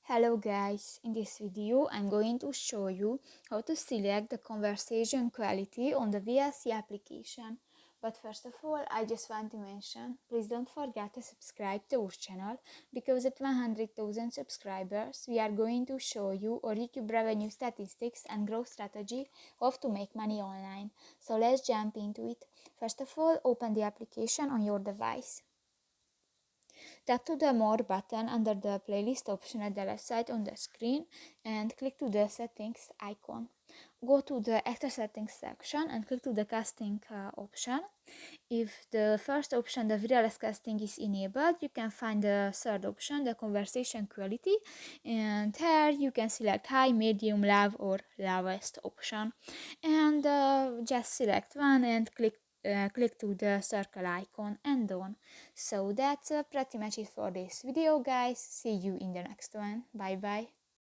Hello guys, in this video I'm going to show you how to select the conversation quality on the VLC application. But first of all, I just want to mention, please don't forget to subscribe to our channel because at 100,000 subscribers we are going to show you our YouTube revenue statistics and growth strategy of to make money online. So let's jump into it. First of all, open the application on your device. Tap to the More button under the playlist option at the left side on the screen and click to the settings icon. Go to the extra settings section and click to the casting option. If the first option, the wireless casting, is enabled, you can find the third option, the conversation quality, and here you can select high, medium, low or lowest option, and just select one and click to the circle icon and done. So that's pretty much it for this video, guys. See you in the next one. Bye bye.